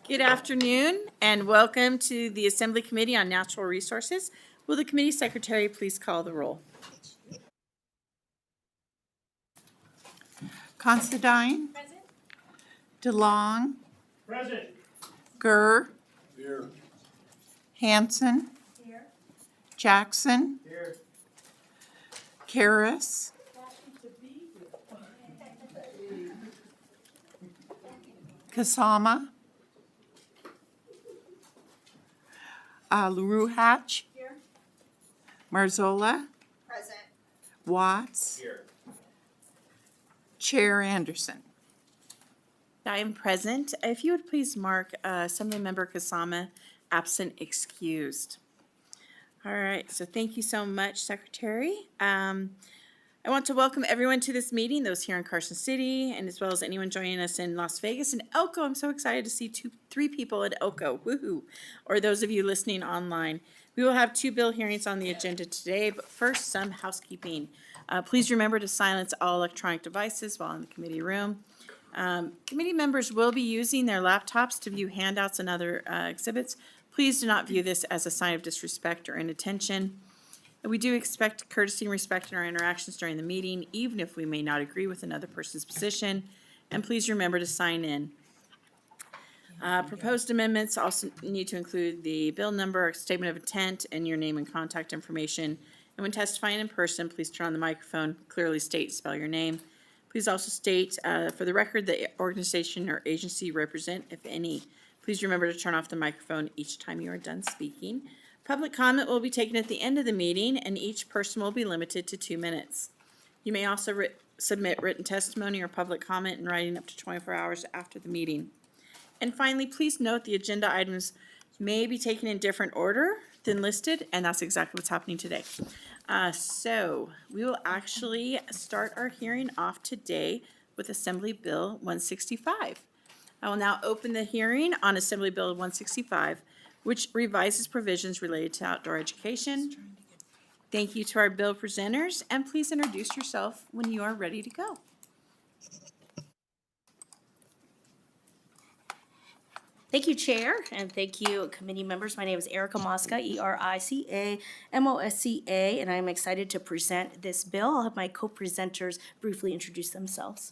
Good afternoon and welcome to the Assembly Committee on Natural Resources. Will the committee secretary please call the roll? Considine. Present. DeLong. Present. Gurr. Here. Hanson. Here. Jackson. Here. Karas. Kasama. Laruhatch. Here. Marzola. Present. Watts. Here. Chair Anderson. I am present. If you would please mark Assemblymember Kasama absent excused. All right, so thank you so much, Secretary. I want to welcome everyone to this meeting, those here in Carson City, and as well as anyone joining us in Las Vegas and Elko. I'm so excited to see three people at Elko, woohoo, or those of you listening online. We will have 2 bill hearings on the agenda today, but first, some housekeeping. Please remember to silence all electronic devices while in the committee room. Committee members will be using their laptops to view handouts and other exhibits. Please do not view this as a sign of disrespect or inattention. We do expect courtesy and respect in our interactions during the meeting, even if we may not agree with another person's position. And please remember to sign in. Proposed amendments also need to include the bill number, statement of intent, and your name and contact information. And when testifying in person, please turn on the microphone, clearly state and spell your name. Please also state, for the record, the organization or agency you represent, if any. Please remember to turn off the microphone each time you are done speaking. Public comment will be taken at the end of the meeting, and each person will be limited to 2 minutes. You may also submit written testimony or public comment in writing up to 24 hours after the meeting. And finally, please note the agenda items may be taken in different order than listed, and that's exactly what's happening today. So we will actually start our hearing off today with Assembly Bill 165. I will now open the hearing on Assembly Bill 165, which revises provisions related to outdoor education. Thank you to our bill presenters, and please introduce yourself when you are ready to go. Thank you, Chair, and thank you, committee members. My name is Erica Mosca, E-R-I-C-A-M-O-S-C-A, and I'm excited to present this bill. I'll have my co-presenters briefly introduce themselves.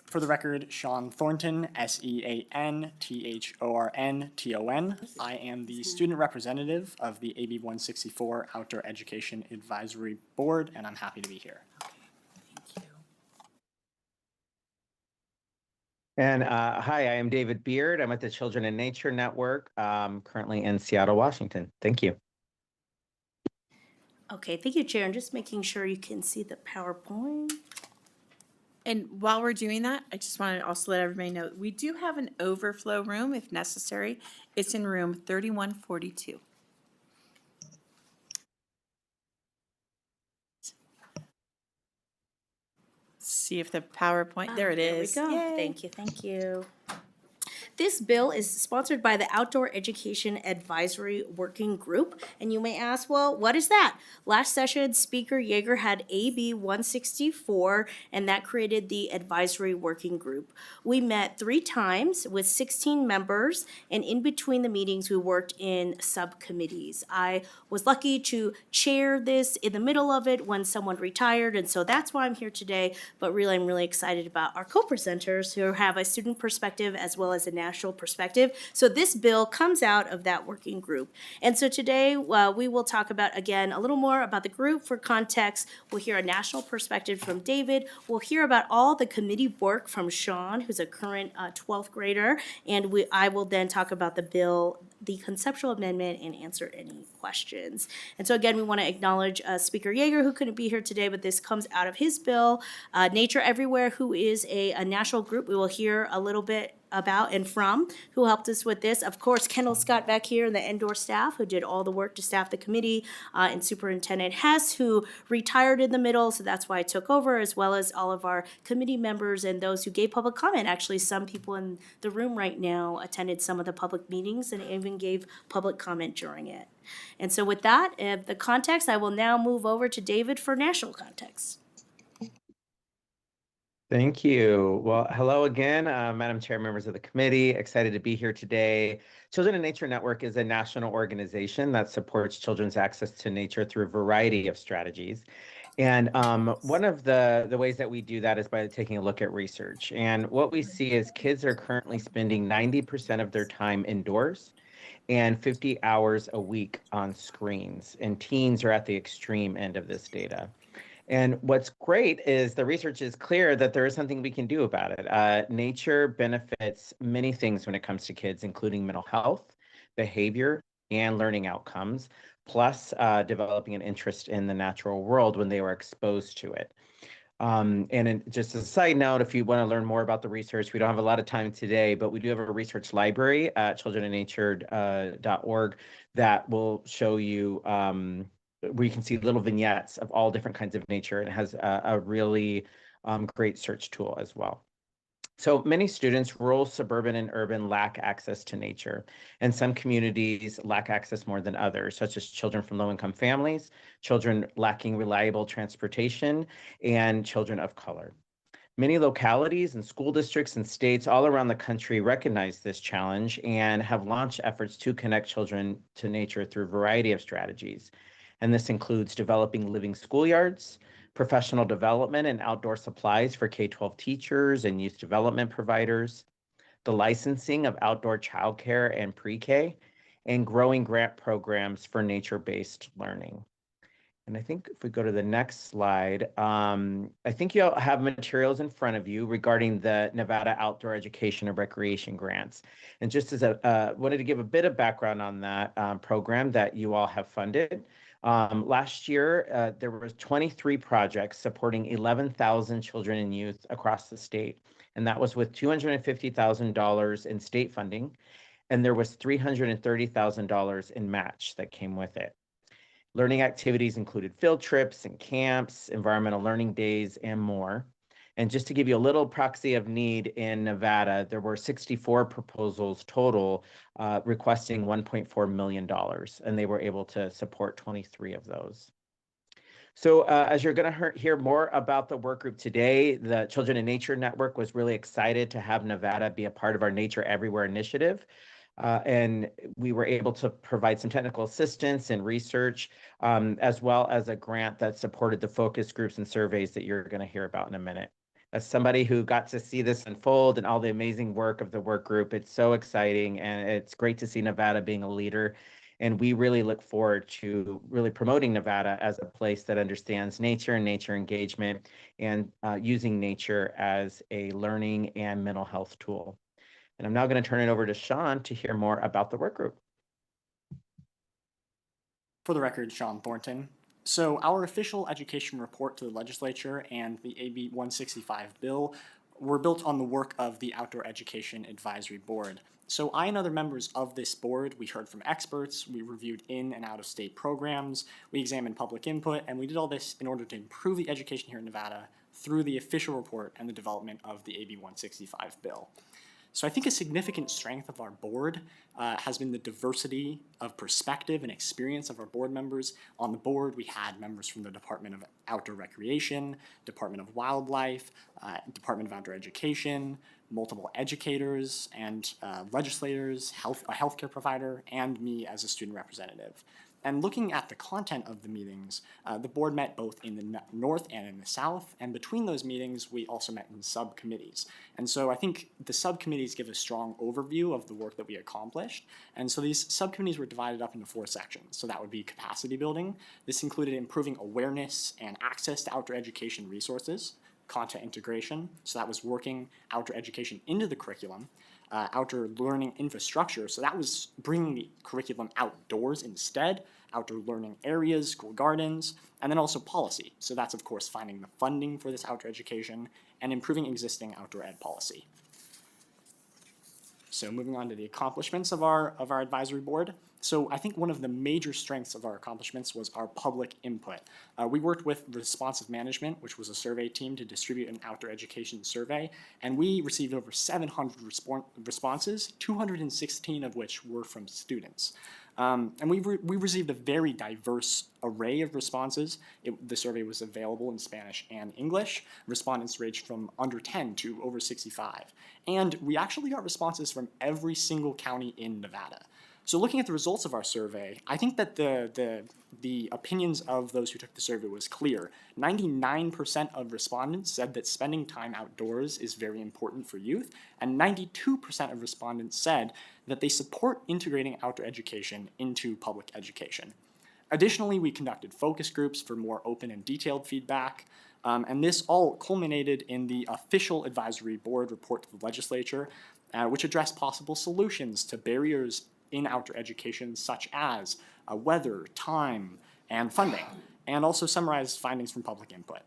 For the record, Sean Thornton, S-E-A-N-T-H-O-R-N-T-O-N. I am the student representative of the AB 164 Outdoor Education Advisory Board, and I'm happy to be here. And hi, I am David Beard. I'm at the Children in Nature Network, currently in Seattle, Washington. Thank you. Okay, thank you, Chair, and just making sure you can see the PowerPoint. And while we're doing that, I just want to also let everybody know, we do have an overflow room if necessary. It's in room 3142. See if the PowerPoint, there it is. There we go. Yay. Thank you, thank you. This bill is sponsored by the Outdoor Education Advisory Working Group. And you may ask, well, what is that? Last session, Speaker Yeager had AB 164, and that created the Advisory Working Group. We met 3 times with 16 members, and in between the meetings, we worked in subcommittees. I was lucky to chair this in the middle of it when someone retired, and so that's why I'm here today. But really, I'm really excited about our co-presenters who have a student perspective as well as a national perspective. So this bill comes out of that working group. And so today we will talk about, again, a little more about the group for context. We'll hear a national perspective from David. We'll hear about all the committee work from Sean, who's a current 12th grader. And I will then talk about the bill, the conceptual amendment, and answer any questions. And so again, we want to acknowledge Speaker Yeager, who couldn't be here today, but this comes out of his bill. Nature Everywhere, who is a national group. We will hear a little bit about and from, who helped us with this. Of course, Kendall Scott back here and the indoor staff who did all the work to staff the committee, and Superintendent Hess, who retired in the middle, so that's why I took over, as well as all of our committee members and those who gave public comment. Actually, some people in the room right now attended some of the public meetings and even gave public comment during it. And so with that, the context, I will now move over to David for national context. Thank you. Well, hello again, Madam Chair, members of the committee. Excited to be here today. Children in Nature Network is a national organization that supports children's access to nature through a variety of strategies. And one of the ways that we do that is by taking a look at research. And what we see is kids are currently spending 90% of their time indoors and 50 hours a week on screens. And teens are at the extreme end of this data. And what's great is the research is clear that there is something we can do about it. Nature benefits many things when it comes to kids, including mental health, behavior, and learning outcomes, plus developing an interest in the natural world when they were exposed to it. Just as a side note, if you want to learn more about the research, we don't have a lot of time today, but we do have a research library at childrenandnature.org that will show you where you can see little vignettes of all different kinds of nature, and it has a really great search tool as well. So many students, rural, suburban, and urban, lack access to nature, and some communities lack access more than others, such as children from low-income families, children lacking reliable transportation, and children of color. Many localities and school districts and states all around the country recognize this challenge and have launched efforts to connect children to nature through a variety of strategies. And this includes developing living schoolyards, professional development and outdoor supplies for K-12 teachers and youth development providers, the licensing of outdoor childcare and pre-K, and growing grant programs for nature-based learning. And I think if we go to the next slide, I think you'll have materials in front of you regarding the Nevada Outdoor Education and Recreation Grants. And just as wanted to give a bit of background on that program that you all have funded. Last year, there were 23 projects supporting 11,000 children and youth across the state. And that was with $250,000 in state funding. And there was $330,000 in match that came with it. Learning activities included field trips and camps, environmental learning days, and more. And just to give you a little proxy of need in Nevada, there were 64 proposals total requesting $1.4 million, and they were able to support 23 of those. So as you're going to hear more about the work group today, the Children in Nature Network was really excited to have Nevada be a part of our Nature Everywhere initiative. And we were able to provide some technical assistance and research, as well as a grant that supported the focus groups and surveys that you're going to hear about in a minute. As somebody who got to see this unfold and all the amazing work of the work group, it's so exciting, and it's great to see Nevada being a leader. And we really look forward to really promoting Nevada as a place that understands nature and nature engagement, and using nature as a learning and mental health tool. And I'm now going to turn it over to Sean to hear more about the work group. For the record, Sean Thornton. So our official education report to the legislature and the AB 165 bill were built on the work of the Outdoor Education Advisory Board. So I and other members of this board, we heard from experts, we reviewed in and out of state programs, we examined public input, and we did all this in order to improve the education here in Nevada through the official report and the development of the AB 165 bill. So I think a significant strength of our board has been the diversity of perspective and experience of our board members. On the board, we had members from the Department of Outdoor Recreation, Department of Wildlife, Department of Outdoor Education, multiple educators and legislators, a healthcare provider, and me as a student representative. And looking at the content of the meetings, the board met both in the north and in the south, and between those meetings, we also met in subcommittees. And so I think the subcommittees give a strong overview of the work that we accomplished. And so these subcommittees were divided up into 4 sections. So that would be capacity building. This included improving awareness and access to outdoor education resources, content integration, so that was working outdoor education into the curriculum, outdoor learning infrastructure, so that was bringing the curriculum outdoors instead, outdoor learning areas, school gardens, and then also policy. So that's, of course, finding the funding for this outdoor education and improving existing outdoor ed policy. So moving on to the accomplishments of our advisory board. So I think one of the major strengths of our accomplishments was our public input. We worked with Responsive Management, which was a survey team, to distribute an outdoor education survey, and we received over 700 responses, 216 of which were from students. And we received a very diverse array of responses. The survey was available in Spanish and English. Respondents ranged from under 10 to over 65. And we actually got responses from every single county in Nevada. So looking at the results of our survey, I think that the opinions of those who took the survey was clear. 99% of respondents said that spending time outdoors is very important for youth, and 92% of respondents said that they support integrating outdoor education into public education. Additionally, we conducted focus groups for more open and detailed feedback, and this all culminated in the official advisory board report to the legislature, which addressed possible solutions to barriers in outdoor education, such as weather, time, and funding, and also summarized findings from public input.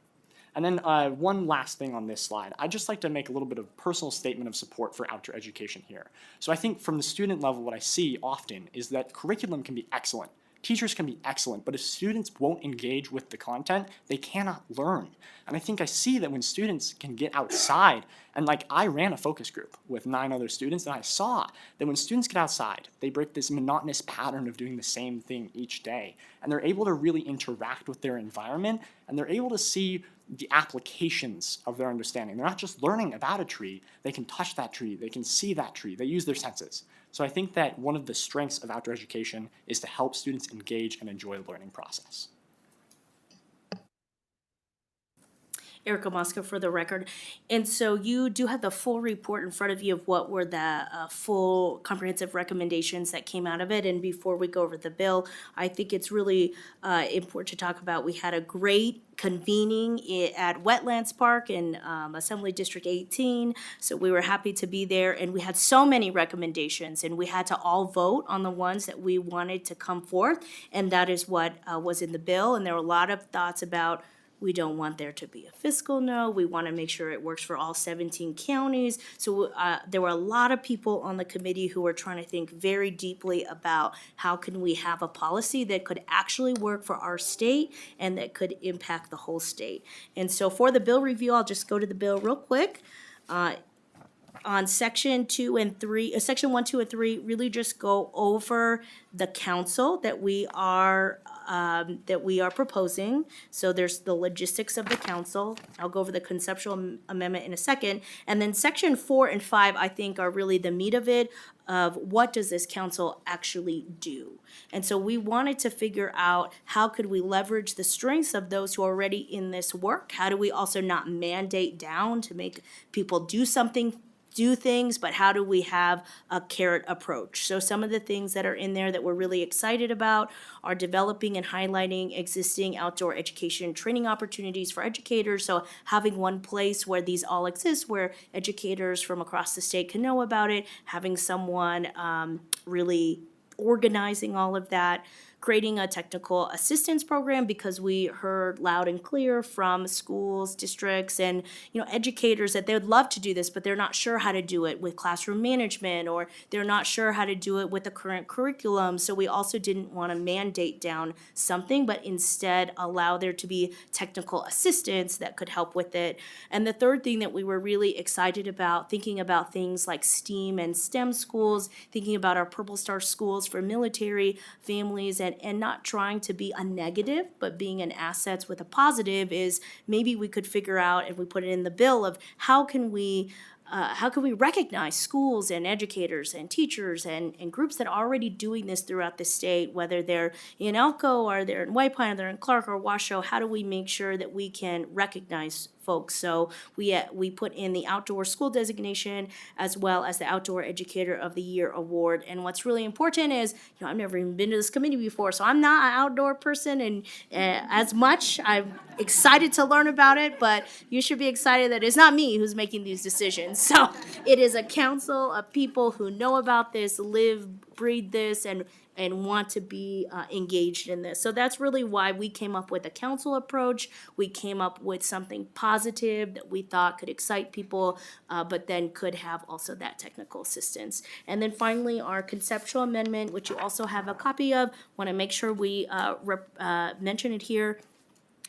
And then one last thing on this slide. I'd just like to make a little bit of personal statement of support for outdoor education here. So I think from the student level, what I see often is that curriculum can be excellent. Teachers can be excellent, but if students won't engage with the content, they cannot learn. And I think I see that when students can get outside, and like I ran a focus group with 9 other students, and I saw that when students get outside, they break this monotonous pattern of doing the same thing each day. And they're able to really interact with their environment, and they're able to see the applications of their understanding. They're not just learning about a tree, they can touch that tree, they can see that tree, they use their senses. So I think that one of the strengths of outdoor education is to help students engage and enjoy the learning process. Erica Mosca for the record. And so you do have the full report in front of you of what were the full comprehensive recommendations that came out of it. And before we go over the bill, I think it's really important to talk about, we had a great convening at Wetlands Park in Assembly District 18. So we were happy to be there, and we had so many recommendations, and we had to all vote on the ones that we wanted to come forth, and that is what was in the bill. And there were a lot of thoughts about, we don't want there to be a fiscal no. We want to make sure it works for all 17 counties. So there were a lot of people on the committee who were trying to think very deeply about how can we have a policy that could actually work for our state and that could impact the whole state. And so for the bill review, I'll just go to the bill real quick. On section 2 and 3, section 1, 2, and 3, really just go over the council that we are proposing. So there's the logistics of the council. I'll go over the conceptual amendment in a second. And then section 4 and 5, I think, are really the meat of it, of what does this council actually do. And so we wanted to figure out how could we leverage the strengths of those who are already in this work? How do we also not mandate down to make people do things, but how do we have a carrot approach? So some of the things that are in there that we're really excited about are developing and highlighting existing outdoor education training opportunities for educators. So having one place where these all exist, where educators from across the state can know about it, having someone really organizing all of that, creating a technical assistance program, because we heard loud and clear from schools, districts, and educators that they would love to do this, but they're not sure how to do it with classroom management, or they're not sure how to do it with the current curriculum. So we also didn't want to mandate down something, but instead allow there to be technical assistance that could help with it. And the third thing that we were really excited about, thinking about things like STEAM and STEM schools, thinking about our Purple Star schools for military families, and not trying to be a negative, but being an asset with a positive, is maybe we could figure out, and we put it in the bill, of how can we recognize schools and educators and teachers and groups that are already doing this throughout the state, whether they're in Elko or they're in White Pine or they're in Clark or Washoe. How do we make sure that we can recognize folks? So we put in the outdoor school designation as well as the Outdoor Educator of the Year award. And what's really important is, I've never even been to this committee before, so I'm not an outdoor person, and as much I'm excited to learn about it, but you should be excited that it's not me who's making these decisions. So it is a council of people who know about this, live, breathe this, and and want to be engaged in this. So that's really why we came up with a council approach. We came up with something positive that we thought could excite people, but then could have also that technical assistance. And then finally, our conceptual amendment, which you also have a copy of, want to make sure we mention it here.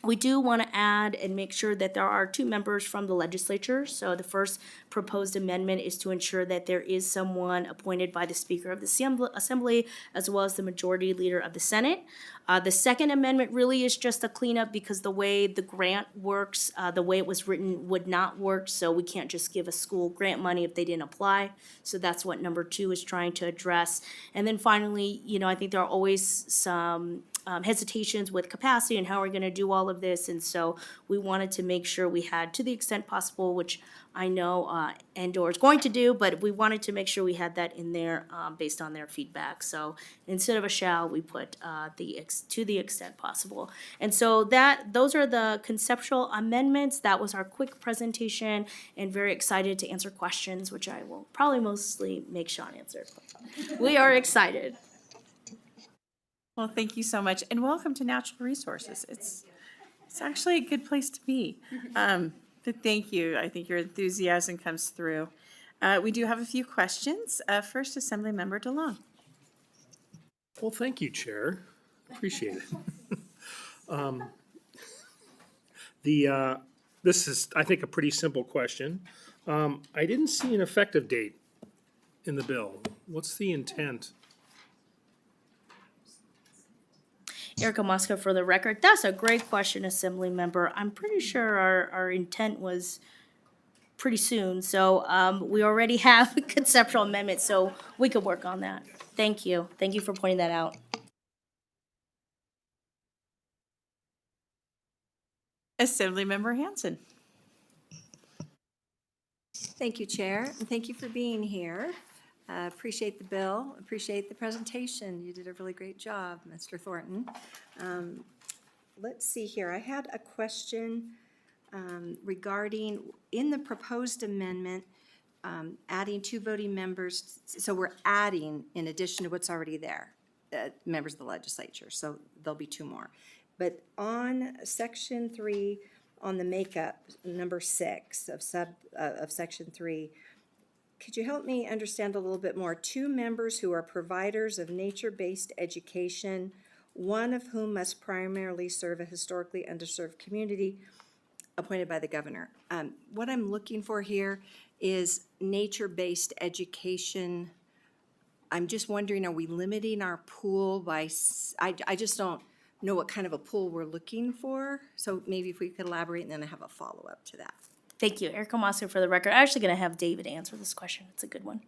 We do want to add and make sure that there are 2 members from the legislature. So the first proposed amendment is to ensure that there is someone appointed by the Speaker of the Assembly as well as the Majority Leader of the Senate. The second amendment really is just a cleanup because the way the grant works, the way it was written would not work. So we can't just give a school grant money if they didn't apply. So that's what number 2 is trying to address. And then finally, I think there are always some hesitations with capacity and how we're going to do all of this. And so we wanted to make sure we had, to the extent possible, which I know Andor is going to do, but we wanted to make sure we had that in there based on their feedback. So instead of a shall, we put to the extent possible. And so those are the conceptual amendments. That was our quick presentation, and very excited to answer questions, which I will probably mostly make Sean answer. We are excited. Well, thank you so much, and welcome to Natural Resources. It's actually a good place to be. But thank you. I think your enthusiasm comes through. We do have a few questions. First, Assemblymember DeLong. Well, thank you, Chair. Appreciate it. This is, I think, a pretty simple question. I didn't see an effective date in the bill. What's the intent? Erica Mosca, for the record, that's a great question, Assembly Member. I'm pretty sure our intent was pretty soon. So we already have a conceptual amendment, so we could work on that. Thank you. Thank you for pointing that out. Assemblymember Hanson. Thank you, Chair, and thank you for being here. Appreciate the bill, appreciate the presentation. You did a really great job, Mr. Thornton. Let's see here, I had a question regarding, in the proposed amendment, adding 2 voting members, so we're adding, in addition to what's already there, members of the legislature, so there'll be 2 more. But on section 3, on the makeup, number 6 of section 3, could you help me understand a little bit more? 2 members who are providers of nature-based education, one of whom must primarily serve a historically underserved community, appointed by the governor. What I'm looking for here is nature-based education. I'm just wondering, are we limiting our pool by, I just don't know what kind of a pool we're looking for. So maybe if we could elaborate, and then I have a follow-up to that. Thank you. Erica Mosca, for the record. I'm actually going to have David answer this question. It's a good one.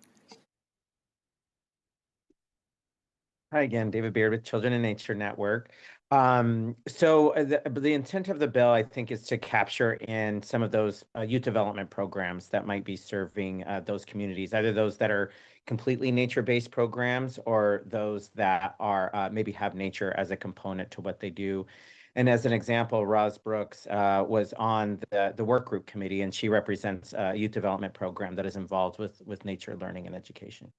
Hi again, David Beard with Children in Nature Network. The intent of the bill, I think, is to capture in some of those youth development programs that might be serving those communities, either those that are completely nature-based programs or those that are maybe have nature as a component to what they do. And as an example, Roz Brooks was on the work group committee, and she represents a youth development program that is involved with nature learning and education.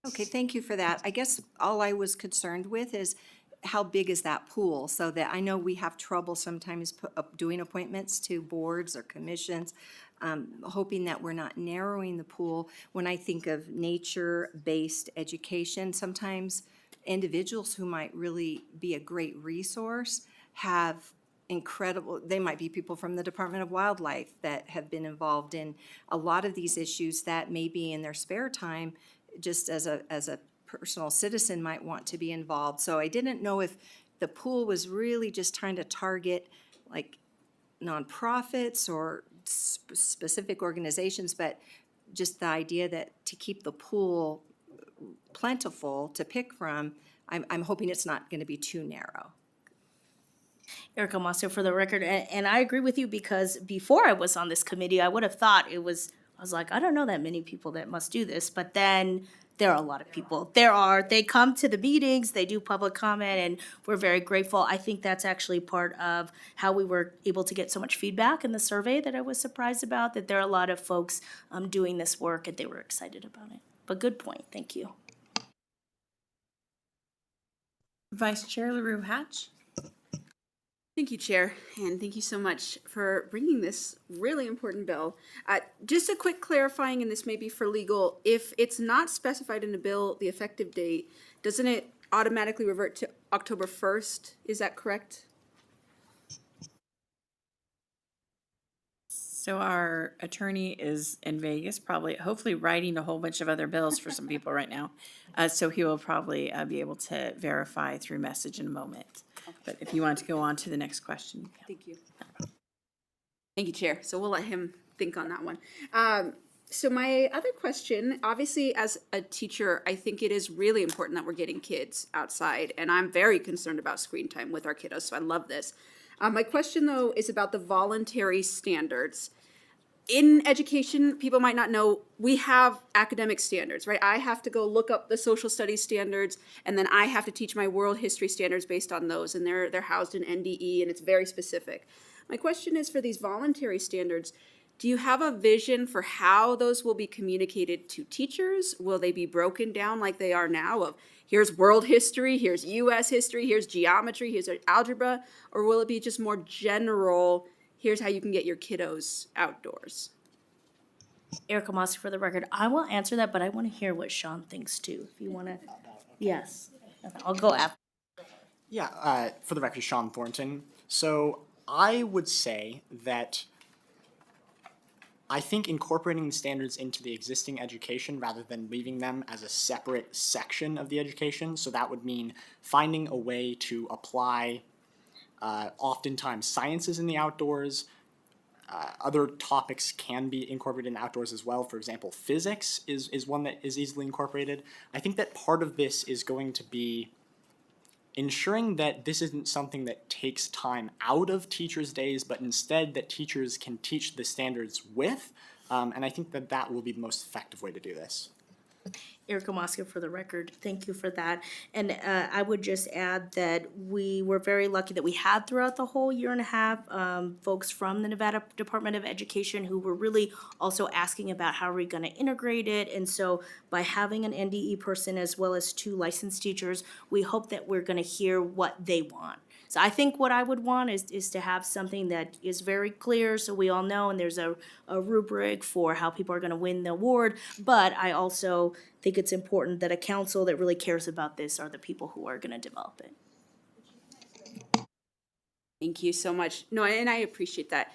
Okay, thank you for that. I guess all I was concerned with is how big is that pool? So that I know we have trouble sometimes doing appointments to boards or commissions, hoping that we're not narrowing the pool. When I think of nature-based education, sometimes individuals who might really be a great resource have incredible, they might be people from the Department of Wildlife that have been involved in a lot of these issues that maybe in their spare time, just as a personal citizen might want to be involved. So I didn't know if the pool was really just trying to target like nonprofits or specific organizations, but just the idea that to keep the pool plentiful to pick from, I'm hoping it's not going to be too narrow. Erica Mosca, for the record, and I agree with you, because before I was on this committee, I would have thought I was like, I don't know that many people that must do this, but then there are a lot of people. They come to the meetings, they do public comment, and we're very grateful. I think that's actually part of how we were able to get so much feedback in the survey that I was surprised about, that there are a lot of folks doing this work and they were excited about it. But good point, thank you. Vice Chair LaRue Hatch? Thank you, Chair, and thank you so much for bringing this really important bill. Just a quick clarifying, and this may be for legal, if it's not specified in the bill, the effective date, doesn't it automatically revert to October 1st? Is that correct? So our attorney is in Vegas, probably, hopefully writing a whole bunch of other bills for some people right now. So he will probably be able to verify through message in a moment. But if you want to go on to the next question. Thank you. Thank you, Chair. So we'll let him think on that one. So my other question, obviously, as a teacher, I think it is really important that we're getting kids outside, and I'm very concerned about screen time with our kiddos, so I love this. My question, though, is about the voluntary standards. In education, people might not know, we have academic standards, right? I have to go look up the social studies standards, and then I have to teach my world history standards based on those, and they're housed in NDE, and it's very specific. My question is, for these voluntary standards, do you have a vision for how those will be communicated to teachers? Will they be broken down like they are now of here's world history, here's US history, here's geometry, here's algebra, or will it be just more general, here's how you can get your kiddos outdoors? Erica Mossy for the record, I will answer that, but I want to hear what Sean thinks too, if you want to. Yes, I'll go after. Yeah, for the record, Sean Thornton. So I would say that I think incorporating the standards into the existing education rather than leaving them as a separate section of the education. So that would mean finding a way to apply oftentimes sciences in the outdoors. Other topics can be incorporated in the outdoors as well. For example, physics is one that is easily incorporated. I think that part of this is going to be ensuring that this isn't something that takes time out of teachers' days, but instead that teachers can teach the standards with, and I think that that will be the most effective way to do this. Erica Mosker for the record, thank you for that. And I would just add that we were very lucky that we had throughout the whole year and a half folks from the Nevada Department of Education who were really also asking about how are we going to integrate it. And so by having an NDE person as well as 2 licensed teachers, we hope that we're going to hear what they want. So I think what I would want is to have something that is very clear so we all know, and there's a rubric for how people are going to win the award. But I also think it's important that a council that really cares about this are the people who are going to develop it. Thank you so much. No, and I appreciate that.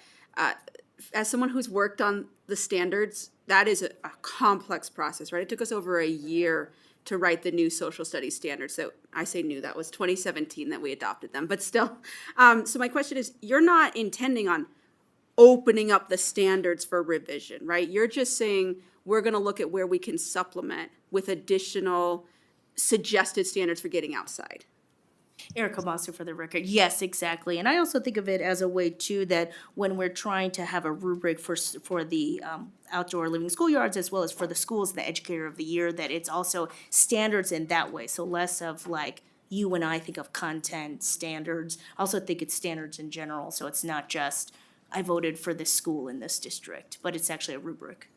As someone who's worked on the standards, that is a complex process, right? It took us over a year to write the new social studies standards. So I say new, that was 2017 that we adopted them, but still. So my question is, you're not intending on opening up the standards for revision, right? You're just saying we're going to look at where we can supplement with additional suggested standards for getting outside. Erica Moster for the record. Yes, exactly. And I also think of it as a way too that when we're trying to have a rubric for the outdoor living schoolyards as well as for the schools, the educator of the year, that it's also standards in that way. So less of like you and I think of content standards. I also think it's standards in general. So it's not just I voted for this school in this district, but it's actually a rubric.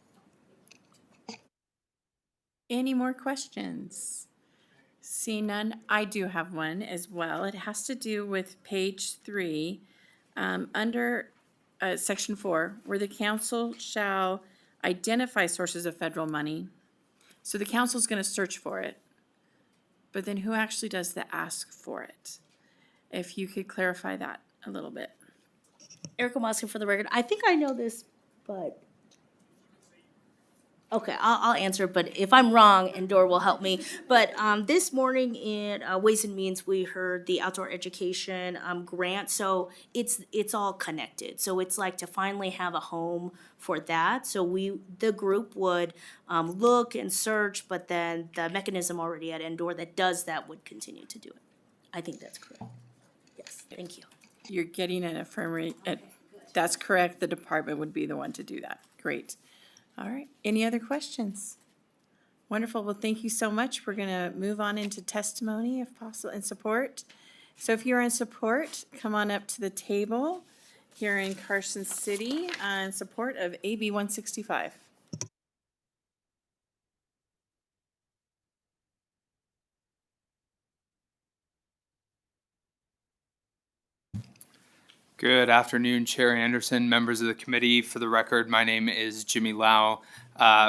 Any more questions? Seeing none, I do have one as well. It has to do with page 3, under section 4, where the council shall identify sources of federal money. So the council's going to search for it. But then who actually does the ask for it? If you could clarify that a little bit. Erica Mosker for the record. I think I know this, but okay, I'll answer, but if I'm wrong, Endor will help me. But this morning in Ways and Means, we heard the outdoor education grant, so it's all connected. So it's like to finally have a home for that. So the group would look and search, but then the mechanism already at Endor that does that would continue to do it. I think that's correct. Yes, thank you. You're getting an affirmative, that's correct, the department would be the one to do that. Great. All right, any other questions? Wonderful, well, thank you so much. We're gonna move on into testimony if possible, and support. So if you're in support, come on up to the table here in Carson City in support of AB 165. Good afternoon, Chair Anderson, members of the committee. For the record, my name is Jimmy Lau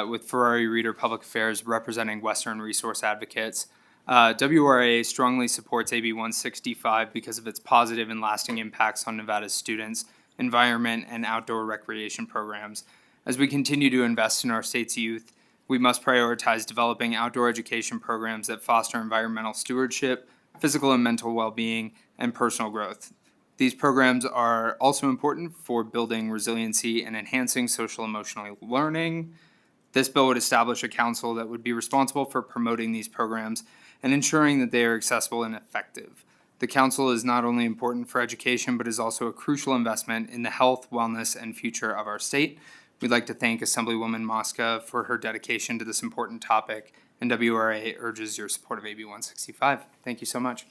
with Ferrari Reader Public Affairs representing Western Resource Advocates. WRA strongly supports AB 165 because of its positive and lasting impacts on Nevada's students, environment, and outdoor recreation programs. As we continue to invest in our state's youth, we must prioritize developing outdoor education programs that foster environmental stewardship, physical and mental well-being, and personal growth. These programs are also important for building resiliency and enhancing social emotional learning. This bill would establish a council that would be responsible for promoting these programs and ensuring that they are accessible and effective. The council is not only important for education, but is also a crucial investment in the health, wellness, and future of our state. We'd like to thank Assemblywoman Mosca for her dedication to this important topic, and WRA urges your support of AB 165. Thank you so much.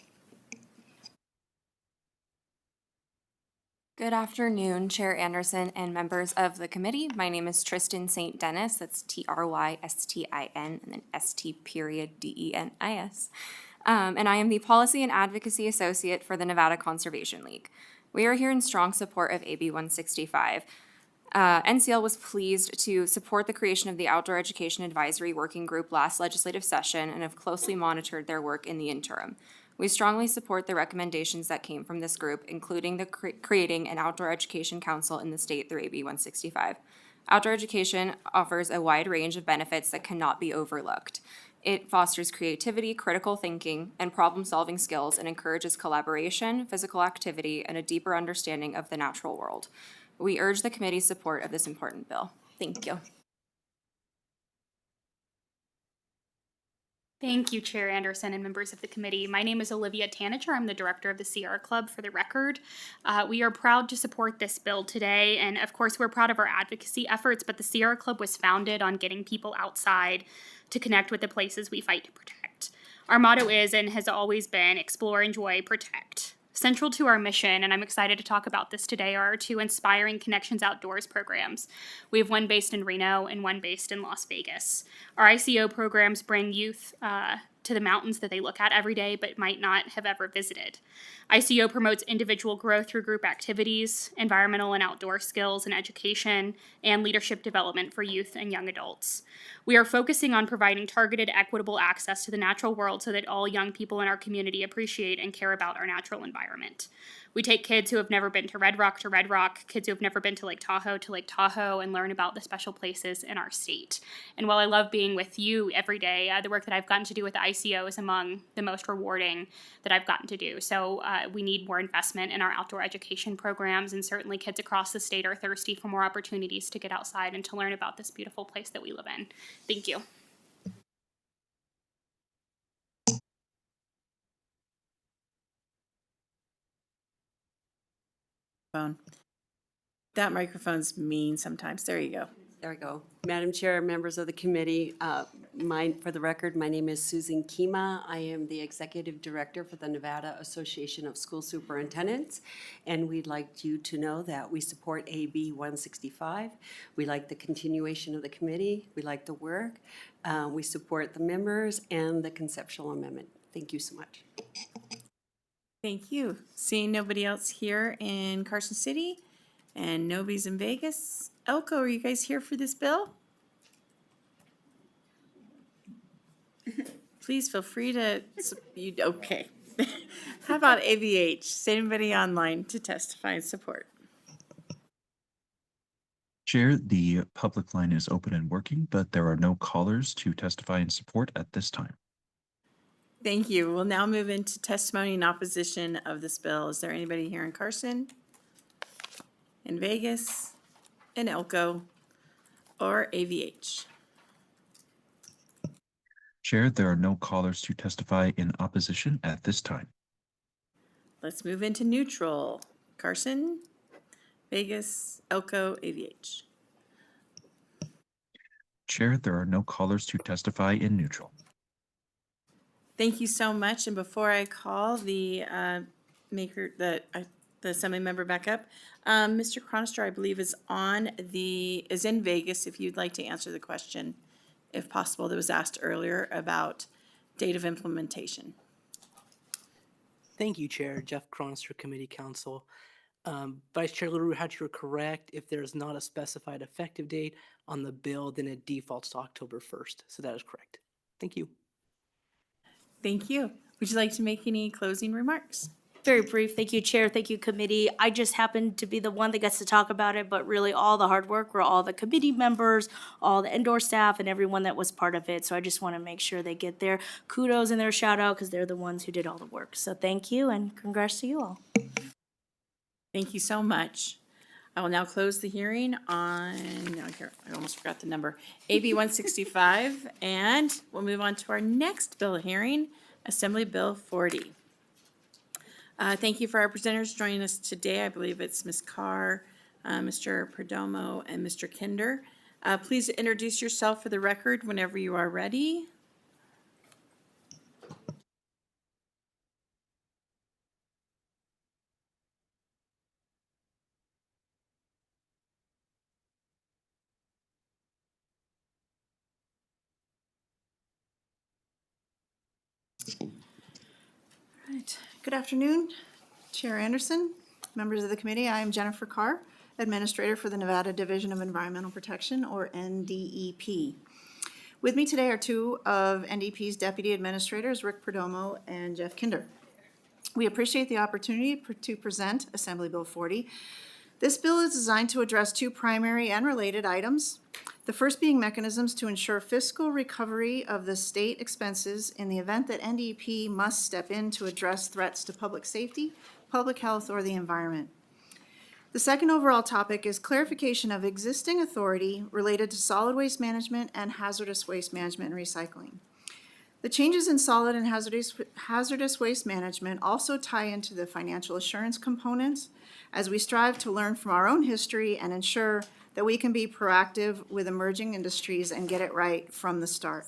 Good afternoon, Chair Anderson and members of the committee. My name is Tristan St. Dennis. That's Trystin and then ST.DENIS. And I am the Policy and Advocacy Associate for the Nevada Conservation League. We are here in strong support of AB 165. NCL was pleased to support the creation of the Outdoor Education Advisory Working Group last legislative session and have closely monitored their work in the interim. We strongly support the recommendations that came from this group, including the creating an outdoor education council in the state through AB 165. Outdoor education offers a wide range of benefits that cannot be overlooked. It fosters creativity, critical thinking, and problem-solving skills and encourages collaboration, physical activity, and a deeper understanding of the natural world. We urge the committee's support of this important bill. Thank you. Thank you, Chair Anderson and members of the committee. My name is Olivia Tanager. I'm the director of the Sierra Club, for the record. We are proud to support this bill today, and of course, we're proud of our advocacy efforts, but the Sierra Club was founded on getting people outside to connect with the places we fight to protect. Our motto is and has always been explore, enjoy, protect. Central to our mission, and I'm excited to talk about this today, are our two Inspiring Connections Outdoors programs. We have one based in Reno and one based in Las Vegas. Our ICO programs bring youth to the mountains that they look at every day but might not have ever visited. ICO promotes individual growth through group activities, environmental and outdoor skills and education, and leadership development for youth and young adults. We are focusing on providing targeted, equitable access to the natural world so that all young people in our community appreciate and care about our natural environment. We take kids who have never been to Red Rock, kids who have never been to Lake Tahoe, and learn about the special places in our state. And while I love being with you every day, the work that I've gotten to do with the ICO is among the most rewarding that I've gotten to do. So we need more investment in our outdoor education programs, and certainly kids across the state are thirsty for more opportunities to get outside and to learn about this beautiful place that we live in. Thank you. Phone. That microphone's mean sometimes. There you go. There we go. Madam Chair, members of the committee, for the record, my name is Susan Kima. I am the Executive Director for the Nevada Association of School Superintendents, and we'd like you to know that we support AB 165. We like the continuation of the committee. We like the work. We support the members and the conceptual amendment. Thank you so much. Thank you. Seeing nobody else here in Carson City and nobody's in Vegas. Elko, are you guys here for this bill? Please feel free to, okay. How about AVH? Is anybody online to testify in support? Chair, the public line is open and working, but there are no callers to testify in support at this time. Thank you. We'll now move into testimony in opposition of this bill. Is there anybody here in Carson, in Vegas, in Elko, or AVH? Chair, there are no callers to testify in opposition at this time. Let's move into neutral. Carson, Vegas, Elko, AVH. Chair, there are no callers to testify in neutral. Thank you so much. And before I call the the assembly member back up, Mr. Chronister, I believe, is in Vegas. If you'd like to answer the question, if possible, that was asked earlier about date of implementation. Thank you, Chair. Jeff Chronister, Committee Counsel. Vice Chair Little Hatch, you're correct. If there's not a specified effective date on the bill, then it defaults to October 1st. So that is correct. Thank you. Thank you. Would you like to make any closing remarks? Very brief. Thank you, Chair. Thank you, committee. I just happened to be the one that gets to talk about it, but really all the hard work were all the committee members, all the indoor staff, and everyone that was part of it. So I just want to make sure they get their kudos and their shout out because they're the ones who did all the work. So thank you and congrats to you all. Thank you so much. I will now close the hearing on, no, here, I almost forgot the number, AB 165, and we'll move on to our next bill hearing, Assembly Bill 40. Thank you for our presenters joining us today. I believe it's Ms. Carr, Mr. Perdomo, and Mr. Kinder. Please introduce yourself for the record whenever you are ready. Right. Good afternoon, Chair Anderson, members of the committee. I am Jennifer Carr, Administrator for the Nevada Division of Environmental Protection, or NDEP. With me today are two of NDEP's Deputy Administrators, Rick Perdomo and Jeff Kinder. We appreciate the opportunity to present Assembly Bill 40. This bill is designed to address two primary and related items. The first being mechanisms to ensure fiscal recovery of the state expenses in the event that NDEP must step in to address threats to public safety, public health, or the environment. The second overall topic is clarification of existing authority related to solid waste management and hazardous waste management and recycling. The changes in solid and hazardous waste management also tie into the financial assurance components as we strive to learn from our own history and ensure that we can be proactive with emerging industries and get it right from the start.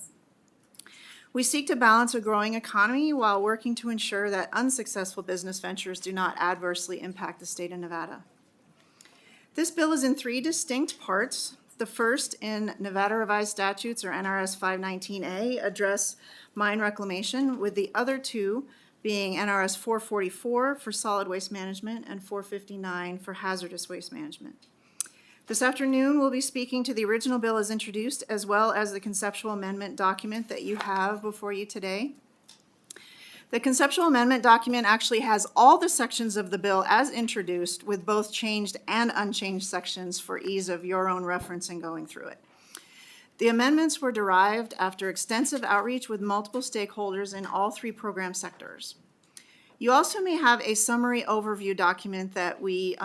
We seek to balance a growing economy while working to ensure that unsuccessful business ventures do not adversely impact the state of Nevada. This bill is in three distinct parts. The first, in Nevada Revised Statutes, or NRS 519A, address mine reclamation, with the other two being NRS 444 for solid waste management and 459 for hazardous waste management. This afternoon, we'll be speaking to the original bill as introduced, as well as the conceptual amendment document that you have before you today. The conceptual amendment document actually has all the sections of the bill as introduced, with both changed and unchanged sections for ease of your own reference in going through it. The amendments were derived after extensive outreach with multiple stakeholders in all three program sectors. You also may have a summary overview document that we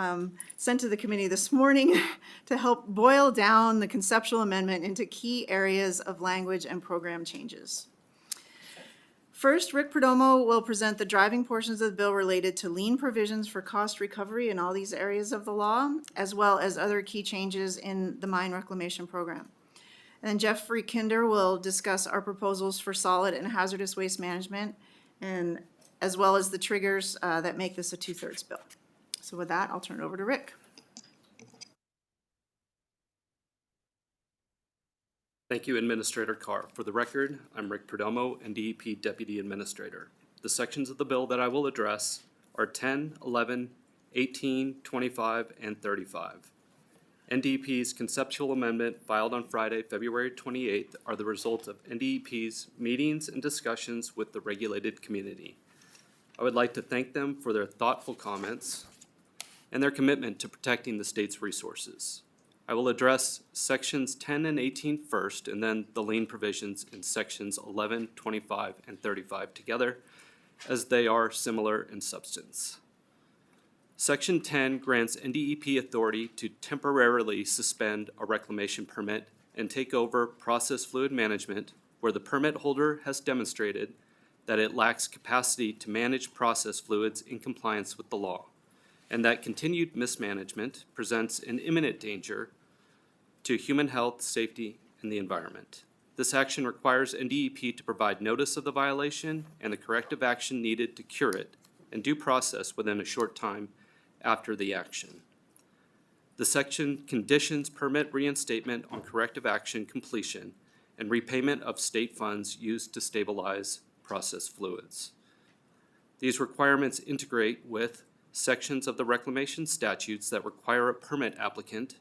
sent to the committee this morning to help boil down the conceptual amendment into key areas of language and program changes. First, Rick Perdomo will present the driving portions of the bill related to lien provisions for cost recovery in all these areas of the law, as well as other key changes in the mine reclamation program. And then Jeffrey Kinder will discuss our proposals for solid and hazardous waste management, and as well as the triggers that make this a 2/3 bill. So with that, I'll turn it over to Rick. Thank you, Administrator Carr. For the record, I'm Rick Perdomo, NDEP Deputy Administrator. The sections of the bill that I will address are 10, 11, 18, 25, and 35. NDEP's conceptual amendment filed on Friday, February 28th are the result of NDEP's meetings and discussions with the regulated community. I would like to thank them for their thoughtful comments and their commitment to protecting the state's resources. I will address sections 10 and 18 first, and then the lien provisions in sections 11, 25, and 35 together, as they are similar in substance. Section 10 grants NDEP authority to temporarily suspend a reclamation permit and take over process fluid management where the permit holder has demonstrated that it lacks capacity to manage process fluids in compliance with the law, and that continued mismanagement presents an imminent danger to human health, safety, and the environment. This action requires NDEP to provide notice of the violation and the corrective action needed to cure it, and due process within a short time after the action. The section conditions permit reinstatement on corrective action completion and repayment of state funds used to stabilize process fluids. These requirements integrate with sections of the reclamation statutes that require a permit applicant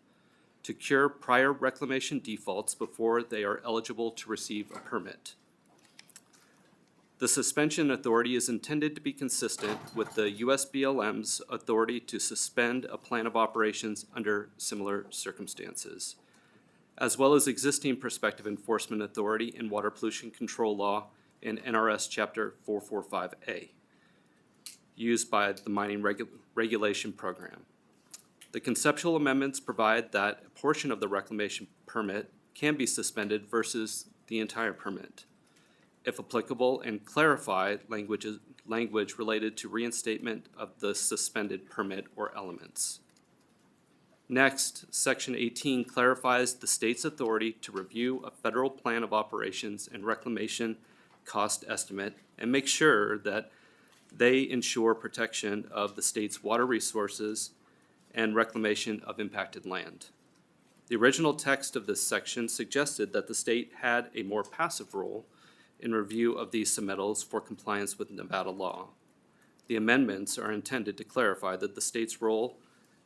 to cure prior reclamation defaults before they are eligible to receive a permit. The suspension authority is intended to be consistent with the USBLM's authority to suspend a plan of operations under similar circumstances, as well as existing prospective enforcement authority in water pollution control law in NRS Chapter 445A, used by the Mining Regulation Program. The conceptual amendments provide that a portion of the reclamation permit can be suspended versus the entire permit, if applicable, and clarify language related to reinstatement of the suspended permit or elements. Next, Section 18 clarifies the state's authority to review a federal plan of operations and reclamation cost estimate and make sure that they ensure protection of the state's water resources and reclamation of impacted land. The original text of this section suggested that the state had a more passive role in review of these submittals for compliance with Nevada law. The amendments are intended to clarify that the state's role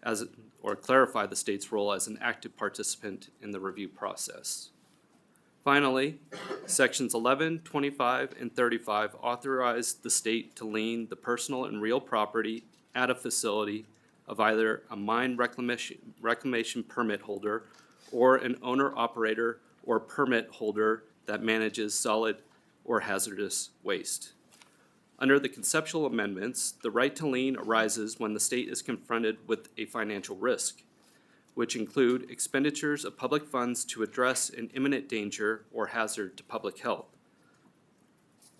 as an active participant in the review process. Finally, sections 11, 25, and 35 authorize the state to lien the personal and real property at a facility of either a mine reclamation permit holder or an owner-operator or permit holder that manages solid or hazardous waste. Under the conceptual amendments, the right to lien arises when the state is confronted with a financial risk, which include expenditures of public funds to address an imminent danger or hazard to public health,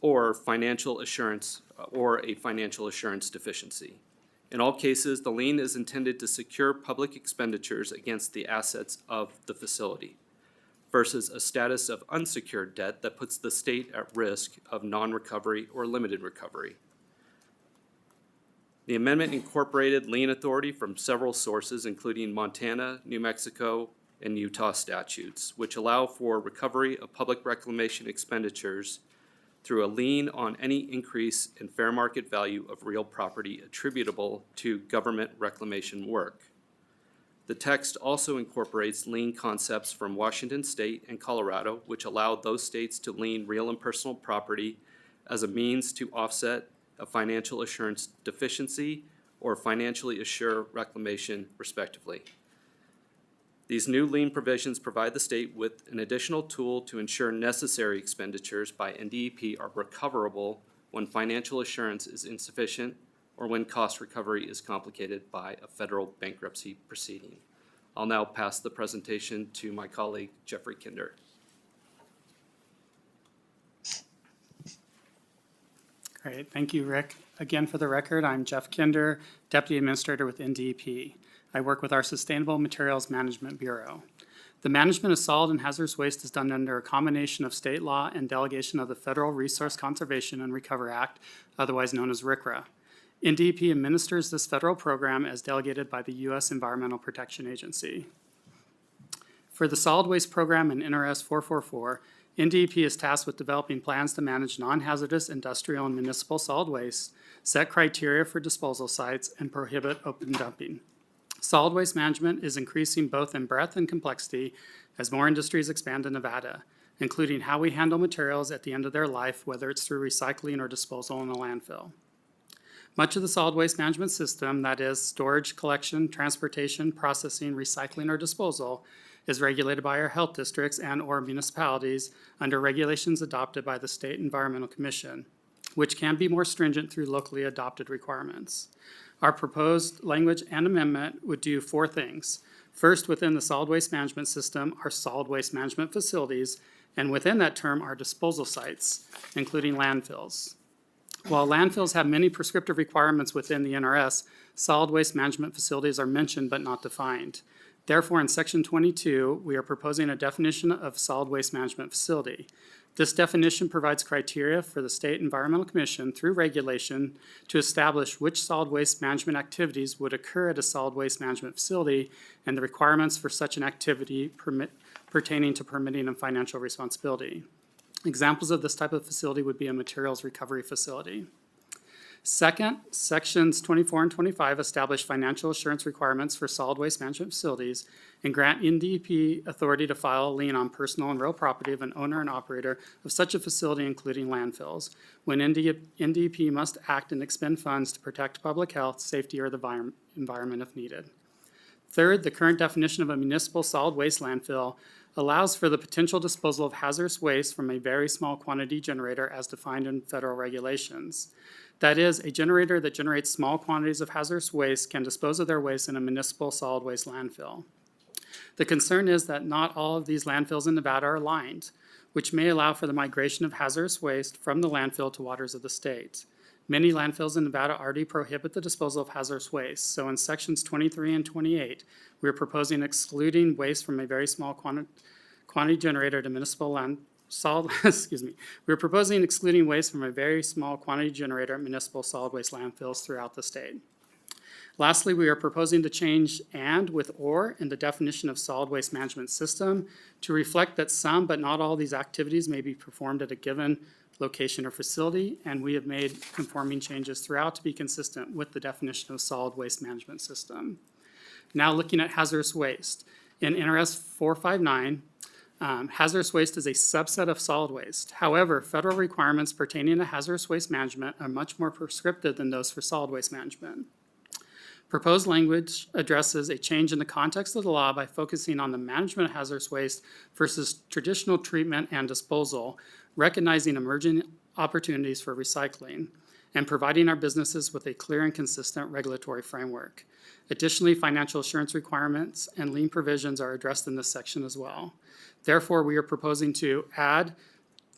or a financial assurance deficiency. In all cases, the lien is intended to secure public expenditures against the assets of the facility, versus a status of unsecured debt that puts the state at risk of non-recovery or limited recovery. The amendment incorporated lien authority from several sources, including Montana, New Mexico, and Utah statutes, which allow for recovery of public reclamation expenditures through a lien on any increase in fair market value of real property attributable to government reclamation work. The text also incorporates lien concepts from Washington State and Colorado, which allow those states to lien real and personal property as a means to offset a financial assurance deficiency or financially assure reclamation, respectively. These new lien provisions provide the state with an additional tool to ensure necessary expenditures by NDEP are recoverable when financial assurance is insufficient or when cost recovery is complicated by a federal bankruptcy proceeding. I'll now pass the presentation to my colleague, Jeffrey Kinder. Great, thank you, Rick. Again, for the record, I'm Jeff Kinder, Deputy Administrator with NDEP. I work with our Sustainable Materials Management Bureau. The management of solid and hazardous waste is done under a combination of state law and delegation of the Federal Resource Conservation and Recovery Act, otherwise known as RCRA. NDEP administers this federal program as delegated by the U.S. Environmental Protection Agency. For the solid waste program in NRS 444, NDEP is tasked with developing plans to manage non-hazardous industrial and municipal solid waste, set criteria for disposal sites, and prohibit open dumping. Solid waste management is increasing both in breadth and complexity as more industries expand in Nevada, including how we handle materials at the end of their life, whether it's through recycling or disposal in a landfill. Much of the solid waste management system, that is storage, collection, transportation, processing, recycling, or disposal, is regulated by our health districts and or municipalities under regulations adopted by the State Environmental Commission, which can be more stringent through locally adopted requirements. Our proposed language and amendment would do four things. First, within the solid waste management system are solid waste management facilities, and within that term are disposal sites, including landfills. While landfills have many prescriptive requirements within the NRS, solid waste management facilities are mentioned but not defined. Therefore, in Section 22, we are proposing a definition of solid waste management facility. This definition provides criteria for the State Environmental Commission through regulation to establish which solid waste management activities would occur at a solid waste management facility and the requirements for such an activity pertaining to permitting and financial responsibility. Examples of this type of facility would be a materials recovery facility. Second, sections 24 and 25 establish financial assurance requirements for solid waste management facilities and grant NDEP authority to file a lien on personal and real property of an owner and operator of such a facility, including landfills, when NDEP must act and expend funds to protect public health, safety, or the environment if needed. Third, the current definition of a municipal solid waste landfill allows for the potential disposal of hazardous waste from a very small quantity generator as defined in federal regulations. That is, a generator that generates small quantities of hazardous waste can dispose of their waste in a municipal solid waste landfill. The concern is that not all of these landfills in Nevada are lined, which may allow for the migration of hazardous waste from the landfill to waters of the state. Many landfills in Nevada already prohibit the disposal of hazardous waste, so in sections 23 and 28, we are proposing excluding waste from a very small quantity generator to municipal we're proposing excluding waste from a very small quantity generator at municipal solid waste landfills throughout the state. Lastly, we are proposing to change "and" with "or" in the definition of solid waste management system to reflect that some but not all these activities may be performed at a given location or facility, and we have made conforming changes throughout to be consistent with the definition of solid waste management system. Now looking at hazardous waste. In NRS 459, hazardous waste is a subset of solid waste. However, federal requirements pertaining to hazardous waste management are much more prescriptive than those for solid waste management. Proposed language addresses a change in the context of the law by focusing on the management of hazardous waste versus traditional treatment and disposal, recognizing emerging opportunities for recycling, and providing our businesses with a clear and consistent regulatory framework. Additionally, financial assurance requirements and lien provisions are addressed in this section as well. Therefore, we are proposing to add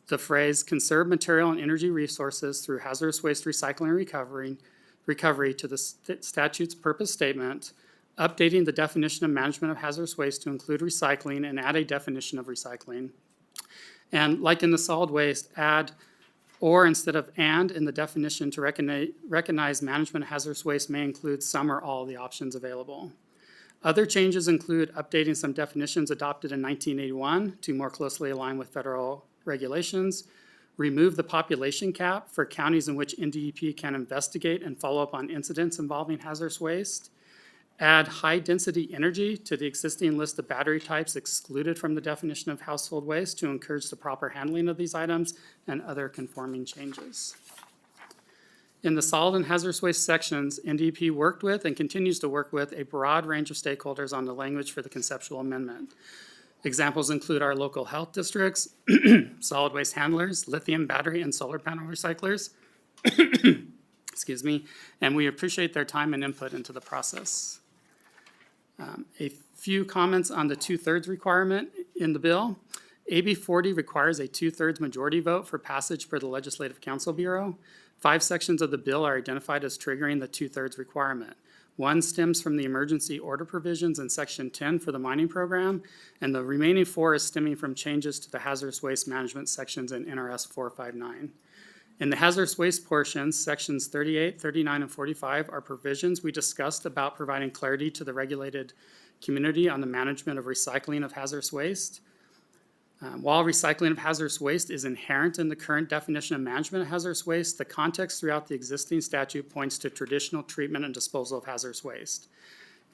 the phrase "conserve material and energy resources through hazardous waste recycling and recovery to the statute's purpose statement, updating the definition of management of hazardous waste to include recycling and add a definition of recycling. And like in the solid waste, add "or" instead of "and" in the definition to recognize management of hazardous waste may include some or all of the options available. Other changes include updating some definitions adopted in 1981 to more closely align with federal regulations, remove the population cap for counties in which NDEP can investigate and follow up on incidents involving hazardous waste, add high-density energy to the existing list of battery types excluded from the definition of household waste to encourage the proper handling of these items, and other conforming changes. In the solid and hazardous waste sections, NDEP worked with and continues to work with a broad range of stakeholders on the language for the conceptual amendment. Examples include our local health districts, solid waste handlers, lithium battery and solar panel recyclers, excuse me, and we appreciate their time and input into the process. A few comments on the 2/3 requirement in the bill. AB 40 requires a 2/3 majority vote for passage per the Legislative Council Bureau. 5 sections of the bill are identified as triggering the 2/3 requirement. One stems from the emergency order provisions in Section 10 for the mining program, and the remaining 4 is stemming from changes to the hazardous waste management sections in NRS 459. In the hazardous waste portions, sections 38, 39, and 45 are provisions we discussed about providing clarity to the regulated community on the management of recycling of hazardous waste. While recycling of hazardous waste is inherent in the current definition of management of hazardous waste, the context throughout the existing statute points to traditional treatment and disposal of hazardous waste.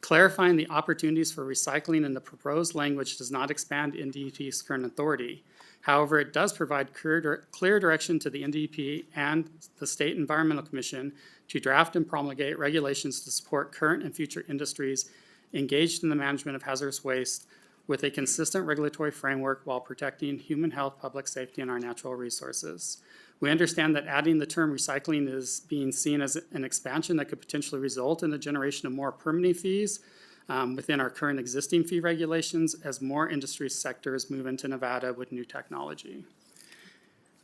Clarifying the opportunities for recycling in the proposed language does not expand NDEP's current authority. However, it does provide clear direction to the NDEP and the State Environmental Commission to draft and promulgate regulations to support current and future industries engaged in the management of hazardous waste with a consistent regulatory framework while protecting human health, public safety, and our natural resources. We understand that adding the term recycling is being seen as an expansion that could potentially result in the generation of more permitting fees within our current existing fee regulations as more industry sectors move into Nevada with new technology.